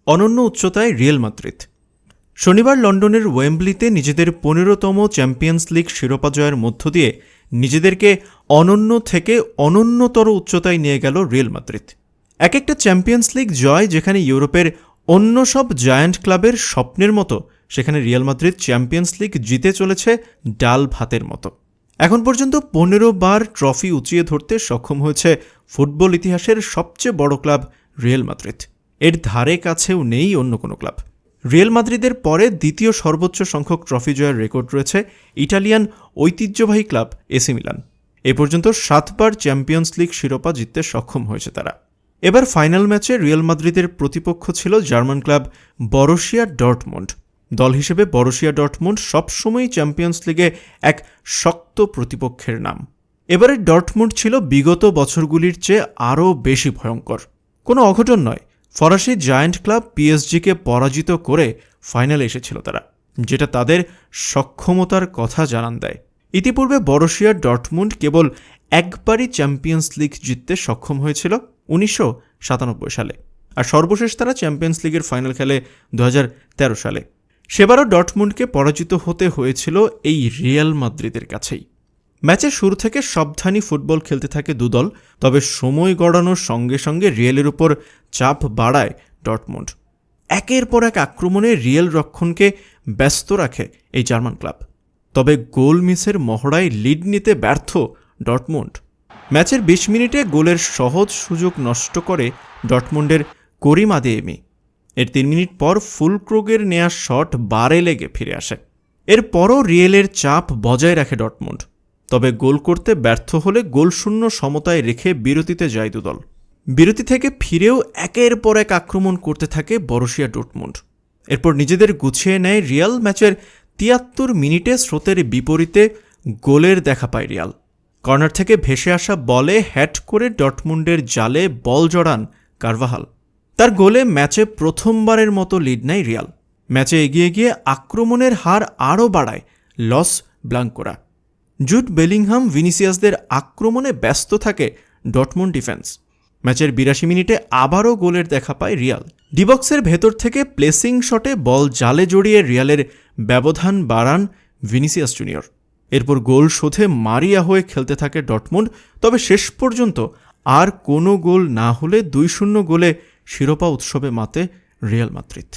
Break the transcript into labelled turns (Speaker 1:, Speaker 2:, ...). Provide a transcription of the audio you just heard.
Speaker 1: অনন্য উচ্চতায় Real Madrid. শনিবার লন্ডনের ওয়েম্বলিতে নিজেদের 15তম চ্যাম্পিয়ন্স লিগ শিরোপা জয়ের মধ্য দিয়ে নিজেদেরকে অনন্য থেকে অনন্যতর উচ্চতায় নিয়ে গেল রিয়াল মাদ্রিদ। এক একটা চ্যাম্পিয়ন্স লিগ জয় যেখানে ইউরোপের অন্য সব জায়ান্ট ক্লাবের স্বপ্নের মতো, সেখানে রিয়াল মাদ্রিদ চ্যাম্পিয়ন্স লিগ জিতে চলেছে ডাল ভাতের মতো। এখন পর্যন্ত 15 বার ট্রফি উঁচিয়ে ধরতে সক্ষম হয়েছে ফুটবল ইতিহাসের সবচেয়ে বড় ক্লাব রিয়াল মাদ্রিদ। এর ধারে কাছেও নেই অন্য কোনো ক্লাব। রিয়াল মাদ্রিদের পরে দ্বিতীয় সর্বোচ্চ সংখ্যক ট্রফি জয়ের রেকর্ড রয়েছে ইটালিয়ান ঐতিহ্যবাহী ক্লাব এসি মিলান। এ পর্যন্ত 7 বার চ্যাম্পিয়ন্স লিগ শিরোপা জিততে সক্ষম হয়েছে তারা। এবার ফাইনাল ম্যাচে রিয়াল মাদ্রিদের প্রতিপক্ষ ছিল জার্মান ক্লাব বরুসিয়া ডর্টমুন্ড। দল হিসেবে বরুসিয়া ডর্টমুন্ড সবসময়ই চ্যাম্পিয়ন্স লিগে এক শক্ত প্রতিপক্ষের নাম। এবারে ডর্টমুন্ড ছিল বিগত বছরগুলির চেয়ে আরও বেশি ভয়ঙ্কর। কোনো অঘটন নয়, ফরাসি জায়ান্ট ক্লাব পিএসজিকে পরাজিত করে ফাইনালে এসেছিল তারা, যেটা তাদের সক্ষমতার কথা জানান দেয়। ইতিপূর্বে বরুসিয়া ডর্টমুন্ড কেবল একবারই চ্যাম্পিয়ন্স লিগ জিততে সক্ষম হয়েছিল 1997 সালে, আর সর্বশেষ তারা চ্যাম্পিয়ন্স লিগের ফাইনাল খেলে 2013 সালে। সেবারও ডর্টমুন্ডকে পরাজিত হতে হয়েছিল এই রিয়াল মাদ্রিদের কাছেই। ম্যাচের শুরু থেকে সাবধানী ফুটবল খেলতে থাকে দুদল, তবে সময় গড়ানোর সঙ্গে সঙ্গে রিয়ালের উপর চাপ বাড়ায় ডর্টমুন্ড। একের পর এক আক্রমণে রিয়াল রক্ষণকে ব্যস্ত রাখে এই জার্মান ক্লাব, তবে গোল মিসের মহড়ায় লিড নিতে ব্যর্থ ডর্টমুন্ড। ম্যাচের 20 মিনিটে গোলের সহজ সুযোগ নষ্ট করে ডর্টমুন্ডের করিম আদেয়েমি। এর 3 মিনিট পর ফুলক্রুগের নেয়া শট বারে লেগে ফিরে আসে। এরপরও রিয়েলের চাপ বজায় রাখে ডর্টমুন্ড, তবে গোল করতে ব্যর্থ হলে গোলশূন্য সমতায় রেখে বিরতিতে যায় দুদল। বিরতি থেকে ফিরেও একের পর এক আক্রমণ করতে থাকে বরুসিয়া ডর্টমুন্ড। এরপর নিজেদের গুছিয়ে নেয় রিয়াল। ম্যাচের 73 মিনিটে স্রোতের বিপরীতে গোলের দেখা পায় রিয়াল। কর্নার থেকে ভেসে আসা বলে হ্যাট করে ডর্টমুন্ডের জালে বল জড়ান কারভাহাল। তার গোলে ম্যাচে প্রথমবারের মতো লিড নেয় রিয়াল। ম্যাচে এগিয়ে গিয়ে আক্রমণের হার আরও বাড়ায় লস ব্লাঙ্কোরা। জুড বেলিংহাম ভিনিসিয়াসদের আক্রমণে ব্যস্ত থাকে ডর্টমুন্ড ডিফেন্স। ম্যাচের 82 মিনিটে আবারও গোলের দেখা পায় রিয়াল। ডিবক্সের ভেতর থেকে প্লেসিং শটে বল জালে জড়িয়ে রিয়ালের ব্যবধান বাড়ান ভিনিসিয়াস জুনিয়র। এরপর গোল শোধে মারিয়া হয়ে খেলতে থাকে ডর্টমুন্ড, তবে শেষ পর্যন্ত আর কোনো গোল না হলে 2-0 গোলে শিরোপা উৎসবে মাতে রিয়াল মাদ্রিদ।